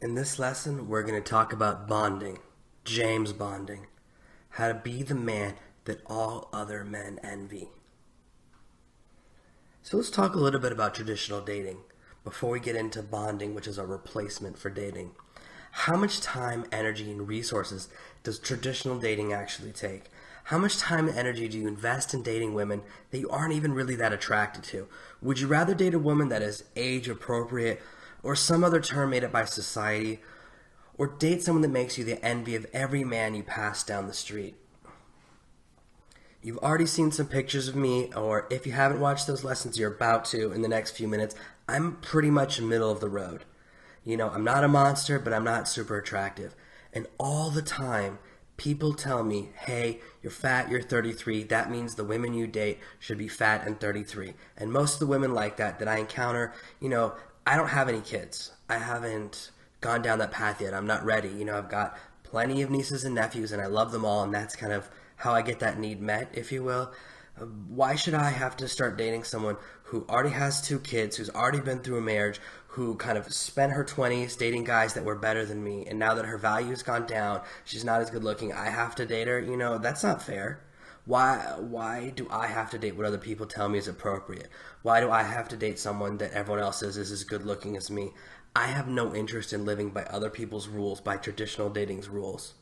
In this lesson, we're going to talk about bonding, James bonding, how to be the man that all other men envy. So let's talk a little bit about traditional dating before we get into bonding, which is a replacement for dating. How much time, energy, and resources does traditional dating actually take? How much time and energy do you invest in dating women that you aren't even really that attracted to? Would you rather date a woman that is age appropriate or some other term made up by society, or date someone that makes you the envy of every man you pass down the street? You've already seen some pictures of me, or if you haven't watched those lessons, you're about to in the next few minutes. I'm pretty much middle of the road. I'm not a monster, but I'm not super attractive. And all the time, people tell me, hey, you're fat, you're 33. That means the women you date should be fat and 33. And most of the women like that I encounter, I don't have any kids. I haven't gone down that path yet. I'm not ready. I've got plenty of nieces and nephews, and I love them all, and that's kind of how I get that need met, if you will. Why should I have to start dating someone who already has 2 kids, who's already been through a marriage, who kind of spent her 20s dating guys that were better than me, and now that her value's gone down, she's not as good looking, I have to date her? That's not fair. Why do I have to date what other people tell me is appropriate? Why do I have to date someone that everyone else says is as good looking as me? I have no interest in living by other people's rules, by traditional dating's rules.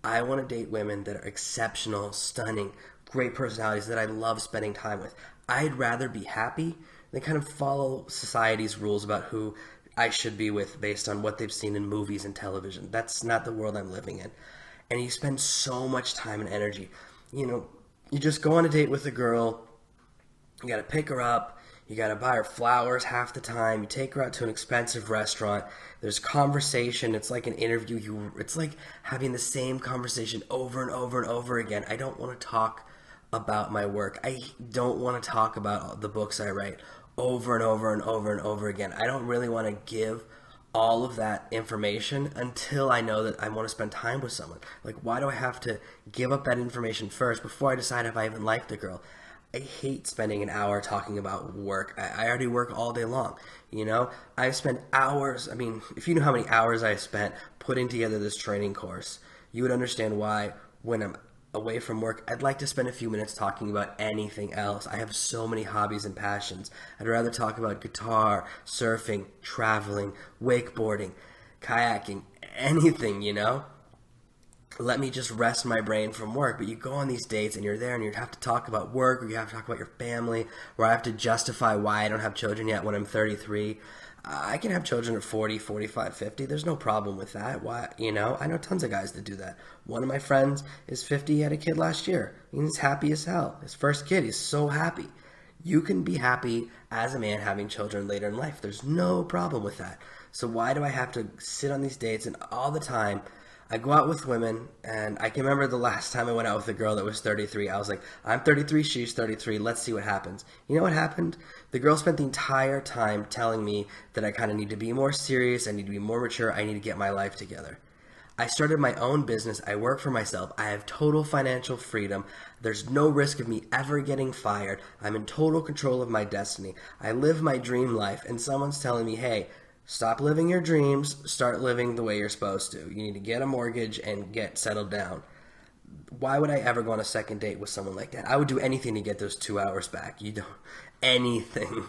I want to date women that are exceptional, stunning, great personalities that I love spending time with. I'd rather be happy than kind of follow society's rules about who I should be with based on what they've seen in movies and television. That's not the world I'm living in. And you spend so much time and energy. You just go on a date with a girl, you got to pick her up, you got to buy her flowers half the time, you take her out to an expensive restaurant, there's conversation, it's like an interview, it's like having the same conversation over and over and over again. I don't want to talk about my work. I don't want to talk about the books I write over and over and over and over again. I don't really want to give all of that information until I know that I want to spend time with someone. Like, why do I have to give up that information first before I decide if I even like the girl? I hate spending an hour talking about work. I already work all day long. I spend hours. If you knew how many hours I spent putting together this training course, you would understand why when I'm away from work, I'd like to spend a few minutes talking about anything else. I have so many hobbies and passions. I'd rather talk about guitar, surfing, traveling, wakeboarding, kayaking, anything, Let me just rest my brain from work. But you go on these dates and you're there and you have to talk about work, or you have to talk about your family, or I have to justify why I don't have children yet when I'm 33. I can have children at 40, 45, 50. There's no problem with that. Why? I know tons of guys that do that. One of my friends is 50, he had a kid last year. He's happy as hell. His first kid, he's so happy. You can be happy as a man having children later in life. There's no problem with that. So why do I have to sit on these dates and all the time I go out with women, and I can remember the last time I went out with a girl that was 33. I was like, I'm 33, she's 33, let's see what happens. You know what happened? The girl spent the entire time telling me that I kind of need to be more serious, I need to be more mature, I need to get my life together. I started my own business, I work for myself, I have total financial freedom, there's no risk of me ever getting fired, I'm in total control of my destiny, I live my dream life, and someone's telling me, hey, stop living your dreams, start living the way you're supposed to. You need to get a mortgage and get settled down. Why would I ever go on a second date with someone like that? I would do anything to get those 2 hours back. Anything.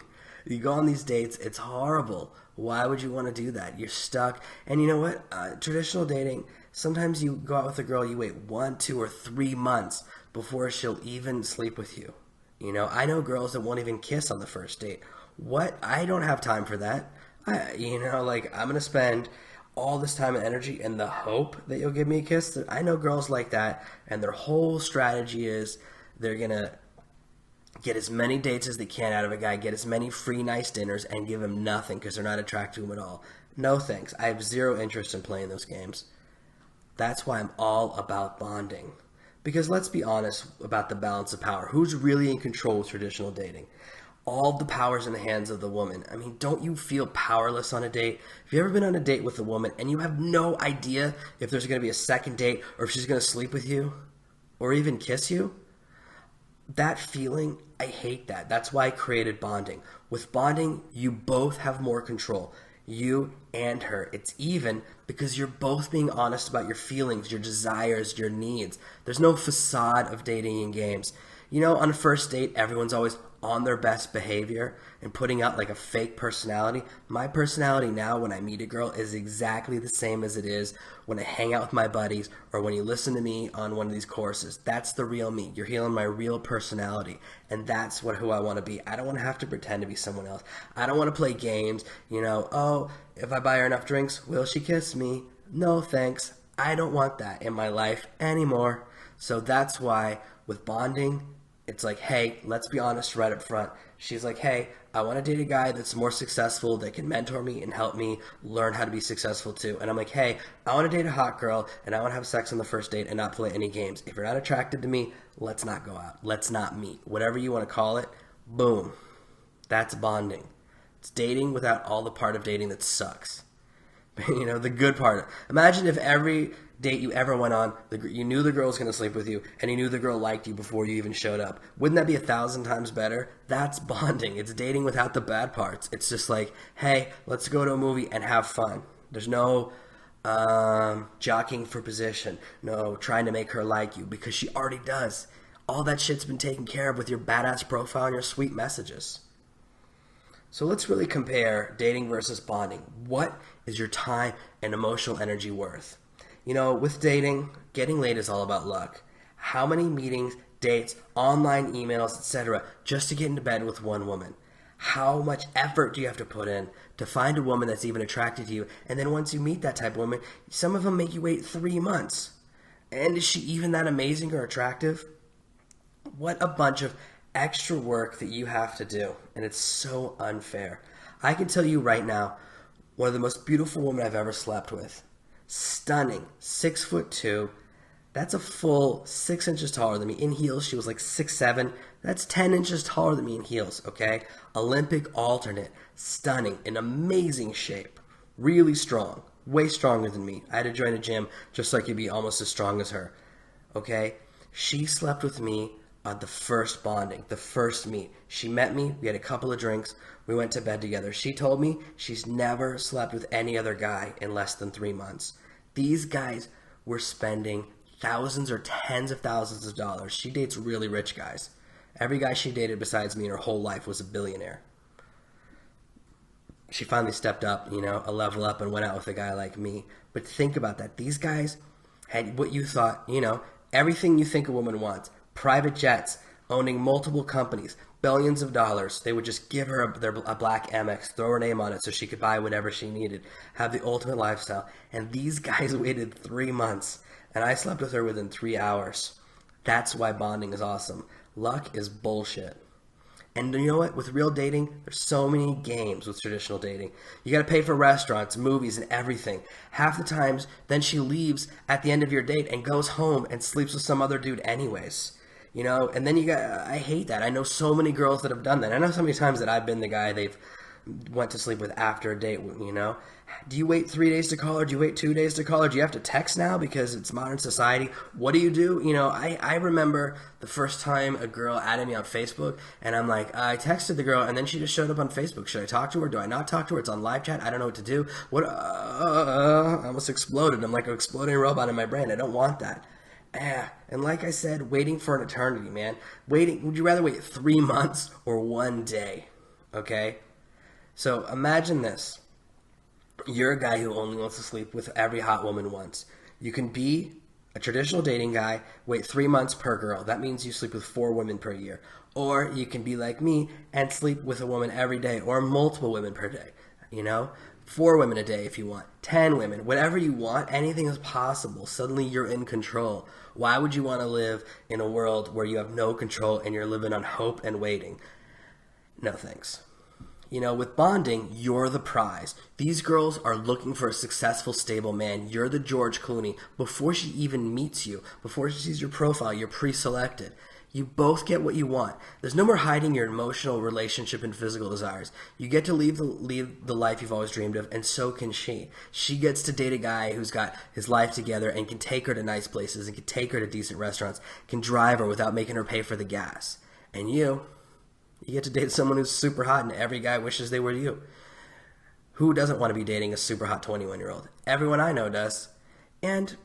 You go on these dates, it's horrible. Why would you want to do that? You're stuck. And you know what? Traditional dating, sometimes you go out with a girl, you wait 1, 2, or 3 months before she'll even sleep with you. I know girls that won't even kiss on the first date. What? I don't have time for that. I'm going to spend all this time and energy in the hope that you'll give me a kiss. I know girls like that, and their whole strategy is they're going to get as many dates as they can out of a guy, get as many free nice dinners, and give him nothing because they're not attracted to him at all. No thanks. I have zero interest in playing those games. That's why I'm all about bonding. Because let's be honest about the balance of power. Who's really in control of traditional dating? All the power's in the hands of the woman. Don't you feel powerless on a date? Have you ever been on a date with a woman and you have no idea if there's going to be a second date or if she's going to sleep with you or even kiss you? That feeling, I hate that. That's why I created bonding. With bonding, you both have more control. You and her. It's even because you're both being honest about your feelings, your desires, your needs. There's no facade of dating and games. You know, on a first date, everyone's always on their best behavior and putting out like a fake personality. My personality now when I meet a girl is exactly the same as it is when I hang out with my buddies or when you listen to me on one of these courses. That's the real me. You're hearing my real personality, and that's who I want to be. I don't want to have to pretend to be someone else. I don't want to play games, you know, oh, if I buy her enough drinks, will she kiss me? No, thanks. I don't want that in my life anymore. So that's why with bonding, it's like, hey, let's be honest right up front. She's like, hey, I want to date a guy that's more successful, that can mentor me and help me learn how to be successful too. And I'm like, hey, I want to date a hot girl and I want to have sex on the first date and not play any games. If you're not attracted to me, let's not go out. Let's not meet. Whatever you want to call it, boom. That's bonding. It's dating without all the part of dating that sucks. You know, the good part. Imagine if every date you ever went on, you knew the girl was going to sleep with you, and you knew the girl liked you before you even showed up. Wouldn't that be 1,000 times better? That's bonding. It's dating without the bad parts. It's just like, hey, let's go to a movie and have fun. There's no jockeying for position, no trying to make her like you, because she already does. All that shit's been taken care of with your badass profile and your sweet messages. So let's really compare dating versus bonding. What is your time and emotional energy worth? You know, with dating, getting laid is all about luck. How many meetings, dates, online emails, etc., just to get into bed with one woman? How much effort do you have to put in to find a woman that's even attracted to you? And then once you meet that type of woman, some of them make you wait 3 months. And is she even that amazing or attractive? What a bunch of extra work that you have to do, and it's so unfair. I can tell you right now, one of the most beautiful women I've ever slept with, stunning, 6'2", that's a full 6 inches taller than me. In heels, she was like 6'7", that's 10 inches taller than me in heels, okay? Olympic alternate, stunning, in amazing shape, really strong, way stronger than me. I had to join a gym just so I could be almost as strong as her, okay? She slept with me on the first bonding, the first meet. She met me, we had a couple of drinks, we went to bed together. She told me she's never slept with any other guy in less than 3 months. These guys were spending thousands or tens of thousands of dollars. She dates really rich guys. Every guy she dated besides me in her whole life was a billionaire. She finally stepped up, you know, a level up and went out with a guy like me. But think about that. These guys had what you thought, you know, everything you think a woman wants. Private jets, owning multiple companies, billions of dollars. They would just give her a black Amex, throw her name on it so she could buy whatever she needed, have the ultimate lifestyle. And these guys waited 3 months, and I slept with her within 3 hours. That's why bonding is awesome. Luck is bullshit. And you know what? With real dating, there's so many games with traditional dating. You got to pay for restaurants, movies, and everything. Half the times, then she leaves at the end of your date and goes home and sleeps with some other dude anyways. You know, and then I hate that. I know so many girls that have done that. I know so many times that I've been the guy they've went to sleep with after a date, you know. Do you wait 3 days to call her? Do you wait 2 days to call her? Do you have to text now because it's modern society? What do? You know, I remember the first time a girl added me on Facebook, and I'm like, I texted the girl, and then she just showed up on Facebook. Should I talk to her? Do I not talk to her? It's on live chat. I don't know what to do. I almost exploded. I'm like an exploding robot in my brain. I don't want that. And like I said, waiting for an eternity, man. Would you rather wait 3 months or 1 day? Okay? So imagine this. You're a guy who only wants to sleep with every hot woman once. You can be a traditional dating guy, wait 3 months per girl. That means you sleep with 4 women per year. Or you can be like me and sleep with a woman every day or multiple women per day. You know? 4 women a day if you want. 10 women. Whatever you want, anything is possible. Suddenly you're in control. Why would you want to live in a world where you have no control and you're living on hope and waiting? No thanks. You know, with bonding, you're the prize. These girls are looking for a successful, stable man. You're the George Clooney. Before she even meets you, before she sees your profile, you're pre-selected. You both get what you want. There's no more hiding your emotional, relationship, and physical desires. You get to lead the life you've always dreamed of, and so can she. She gets to date a guy who's got his life together and can take her to nice places and can take her to decent restaurants, can drive her without making her pay for the gas. And you get to date someone who's super hot and every guy wishes they were you. Who doesn't want to be dating a super hot 21-year-old? Everyone I know does. And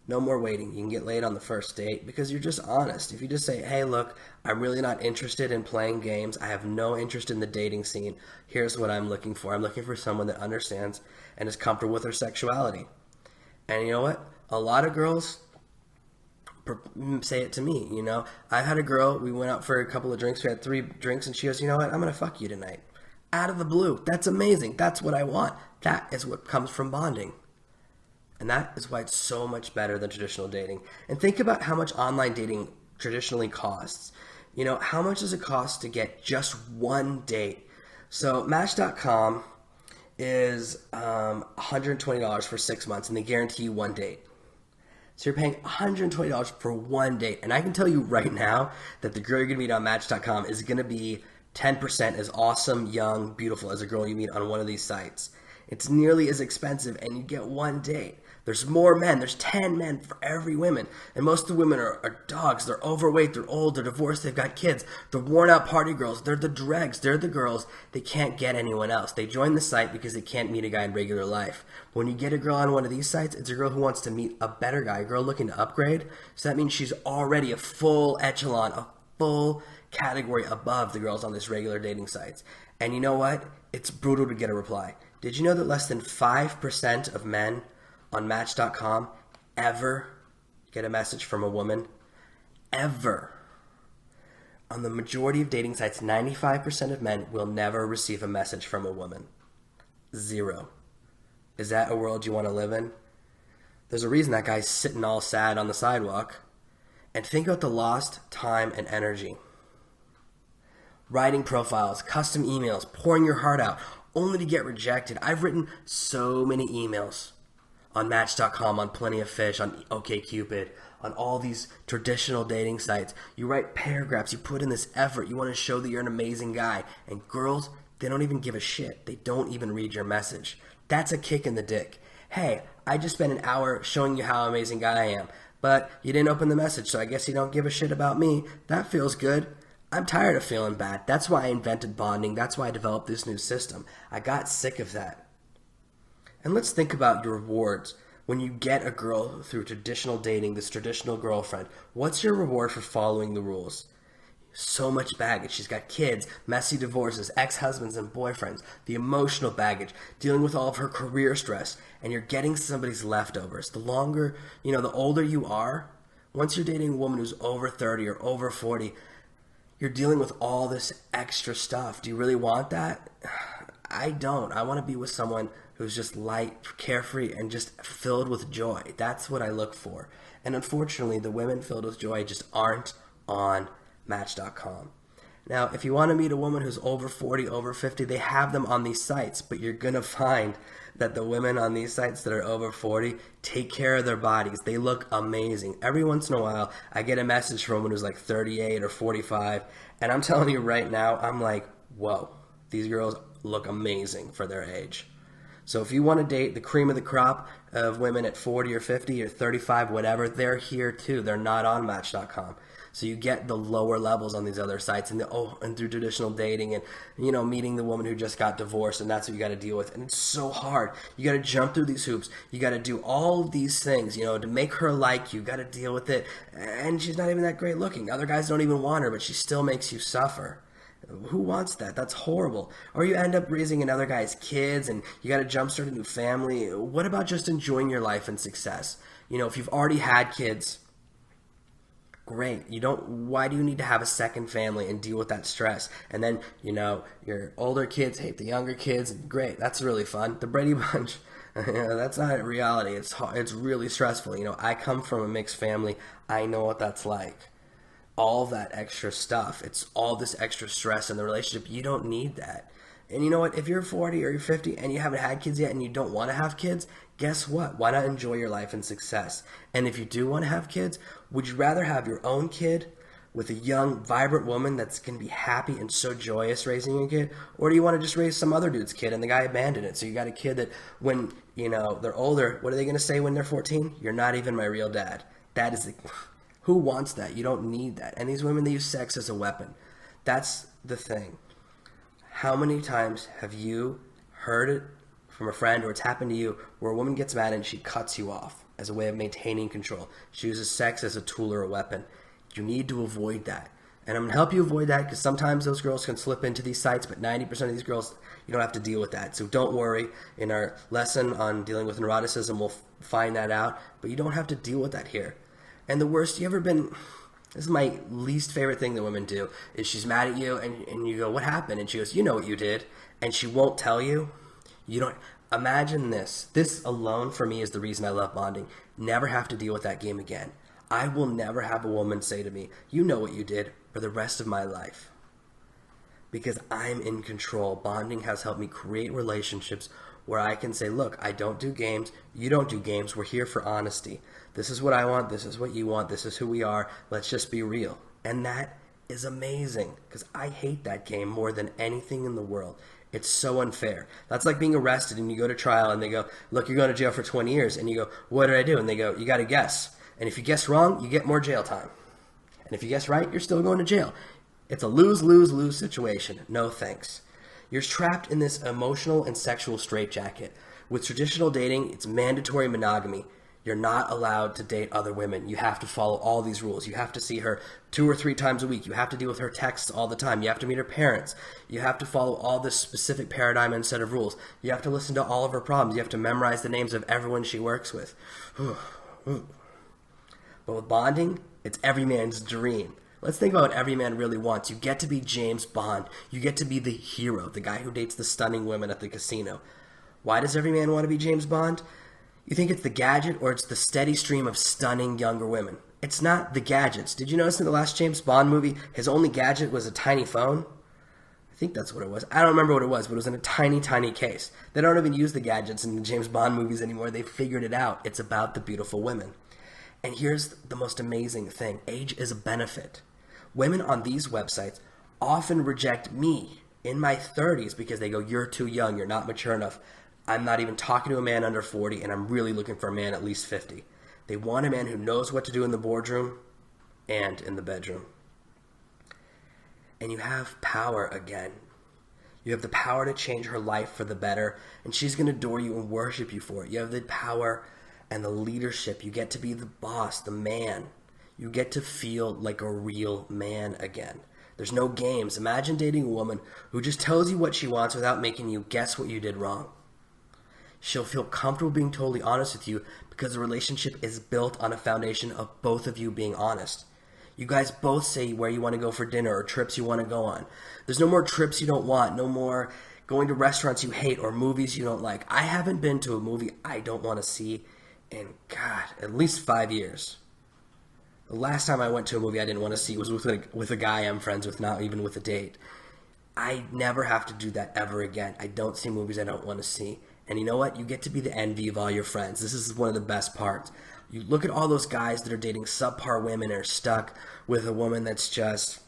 no more waiting. You can get laid on the first date because you're just honest. If you just say, hey, look, I'm really not interested in playing games. I have no interest in the dating scene. Here's what I'm looking for. I'm looking for someone that understands and is comfortable with their sexuality. And you know what? A lot of girls say it to me, you know. I had a girl, we went out for a couple of drinks, we had 3 drinks, and she goes, you know what, I'm going to fuck you tonight. Out of the blue. That's amazing. That's what I want. That is what comes from bonding. And that is why it's so much better than traditional dating. And think about how much online dating traditionally costs. You know, how much does it cost to get just one date? So Match.com is $120 for 6 months, and they guarantee you one date. So you're paying $120 for one date. And I can tell you right now that the girl you're going to meet on Match.com is going to be 10% as awesome, young, beautiful as a girl you meet on one of these sites. It's nearly as expensive, and you get one date. There's more men. There's 10 men for every woman. And most of the women are dogs. They're overweight. They're old. They're divorced. They've got kids. They're worn-out party girls. They're the dregs. They're the girls. They can't get anyone else. They join the site because they can't meet a guy in regular life. But when you get a girl on one of these sites, it's a girl who wants to meet a better guy, a girl looking to upgrade. So that means she's already a full echelon, a full category above the girls on this regular dating sites. And you know what? It's brutal to get a reply. Did you know that less than 5% of men on Match.com ever get a message from a woman? Ever. On the majority of dating sites, 95% of men will never receive a message from a woman. 0. Is that a world you want to live in? There's a reason that guy's sitting all sad on the sidewalk. And think about the lost time and energy. Writing profiles, custom emails, pouring your heart out, only to get rejected. I've written so many emails on Match.com, on Plenty of Fish, on OkCupid, on all these traditional dating sites. You write paragraphs, you put in this effort, you want to show that you're an amazing guy. And girls, they don't even give a shit. They don't even read your message. That's a kick in the dick. Hey, I just spent an hour showing you how amazing guy I am, but you didn't open the message, so I guess you don't give a shit about me. That feels good. I'm tired of feeling bad. That's why I invented bonding. That's why I developed this new system. I got sick of that. And let's think about your rewards. When you get a girl through traditional dating, this traditional girlfriend, what's your reward for following the rules? So much baggage. She's got kids, messy divorces, ex-husbands and boyfriends, the emotional baggage, dealing with all of her career stress, and you're getting somebody's leftovers. The longer, the older you are, once you're dating a woman who's over 30 or over 40, you're dealing with all this extra stuff. Do you really want that? I don't. I want to be with someone who's just light, carefree, and just filled with joy. That's what I look for. And unfortunately, the women filled with joy just aren't on Match.com. Now, if you want to meet a woman who's over 40, over 50, they have them on these sites, but you're going to find that the women on these sites that are over 40 take care of their bodies. They look amazing. Every once in a while, I get a message from a woman who's like 38 or 45, and I'm telling you right now, I'm like, whoa, these girls look amazing for their age. So if you want to date the cream of the crop of women at 40 or 50 or 35, whatever, they're here too. They're not on Match.com. So you get the lower levels on these other sites and through traditional dating and, meeting the woman who just got divorced, and that's what you got to deal with. And it's so hard. You got to jump through these hoops. You got to do all these things, to make her like you. Got to deal with it. And she's not even that great looking. Other guys don't even want her, but she still makes you suffer. Who wants that? That's horrible. Or you end up raising another guy's kids and you got to jumpstart a new family. What about just enjoying your life and success? If you've already had kids, great. Why do you need to have a second family and deal with that stress? And then, your older kids hate the younger kids. Great. That's really fun. The Brady Bunch, that's not reality. It's really stressful. I come from a mixed family. I know what that's like. All that extra stuff. It's all this extra stress in the relationship. You don't need that. And you know what? If you're 40 or you're 50 and you haven't had kids yet and you don't want to have kids, guess what? Why not enjoy your life and success? And if you do want to have kids, would you rather have your own kid with a young, vibrant woman that's going to be happy and so joyous raising a kid? Or do you want to just raise some other dude's kid and the guy abandoned it? So you got a kid that when, they're older, what are they going to say when they're 14? You're not even my real dad. That is who wants that? You don't need that. And these women, they use sex as a weapon. That's the thing. How many times have you heard it from a friend or it's happened to you where a woman gets mad and she cuts you off as a way of maintaining control. She uses sex as a tool or a weapon. You need to avoid that. And I'm going to help you avoid that because sometimes those girls can slip into these sites, but 90% of these girls, you don't have to deal with that. So don't worry. In our lesson on dealing with neuroticism, we'll find that out, but you don't have to deal with that here. And the worst, you ever been, this is my least favorite thing that women do, is she's mad at you and you go, what happened? And she goes, you know what you did. And she won't tell you. You don't, imagine this. This alone for me is the reason I love bonding. Never have to deal with that game again. I will never have a woman say to me, you know what you did, for the rest of my life. Because I'm in control. Bonding has helped me create relationships where I can say, look, I don't do games, you don't do games, we're here for honesty. This is what I want, this is what you want, this is who we are, let's just be real. And that is amazing, because I hate that game more than anything in the world. It's so unfair. That's like being arrested and you go to trial and they go, look, you're going to jail for 20 years. And you go, what did I do? And they go, you got to guess. And if you guess wrong, you get more jail time. And if you guess right, you're still going to jail. It's a lose-lose-lose situation. No thanks. You're trapped in this emotional and sexual straitjacket. With traditional dating, it's mandatory monogamy. You're not allowed to date other women. You have to follow all these rules. You have to see her 2 or 3 times a week. You have to deal with her texts all the time. You have to meet her parents. You have to follow all this specific paradigm and set of rules. You have to listen to all of her problems. You have to memorize the names of everyone she works with. But with bonding, it's every man's dream. Let's think about what every man really wants. You get to be James Bond. You get to be the hero, the guy who dates the stunning women at the casino. Why does every man want to be James Bond? You think it's the gadget or it's the steady stream of stunning younger women? It's not the gadgets. Did you notice in the last James Bond movie, his only gadget was a tiny phone? I think that's what it was. I don't remember what it was, but it was in a tiny, tiny case. They don't even use the gadgets in the James Bond movies anymore. They figured it out. It's about the beautiful women. And here's the most amazing thing. Age is a benefit. Women on these websites often reject me in my 30s because they go, you're too young, you're not mature enough. I'm not even talking to a man under 40, and I'm really looking for a man at least 50. They want a man who knows what to do in the boardroom and in the bedroom. And you have power again. You have the power to change her life for the better, and she's going to adore you and worship you for it. You have the power and the leadership. You get to be the boss, the man. You get to feel like a real man again. There's no games. Imagine dating a woman who just tells you what she wants without making you guess what you did wrong. She'll feel comfortable being totally honest with you because the relationship is built on a foundation of both of you being honest. You guys both say where you want to go for dinner or trips you want to go on. There's no more trips you don't want, no more going to restaurants you hate or movies you don't like. I haven't been to a movie I don't want to see in, God, at least 5 years. The last time I went to a movie I didn't want to see was with a guy I'm friends with, not even with a date. I never have to do that ever again. I don't see movies I don't want to see. And you know what? You get to be the envy of all your friends. This is one of the best parts. You look at all those guys that are dating subpar women and are stuck with a woman that's just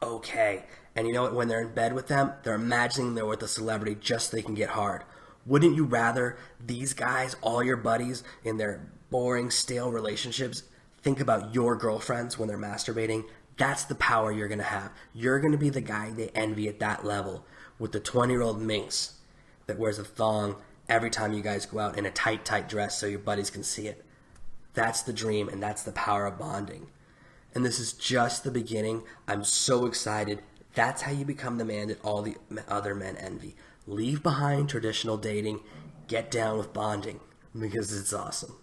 okay. And you know what? When they're in bed with them, they're imagining they're with a celebrity just so they can get hard. Wouldn't you rather these guys, all your buddies, in their boring, stale relationships, think about your girlfriends when they're masturbating? That's the power you're going to have. You're going to be the guy they envy at that level with the 20-year-old minx that wears a thong every time you guys go out in a tight, tight dress so your buddies can see it. That's the dream, and that's the power of bonding. And this is just the beginning. I'm so excited. That's how you become the man that all the other men envy. Leave behind traditional dating. Get down with bonding because it's awesome.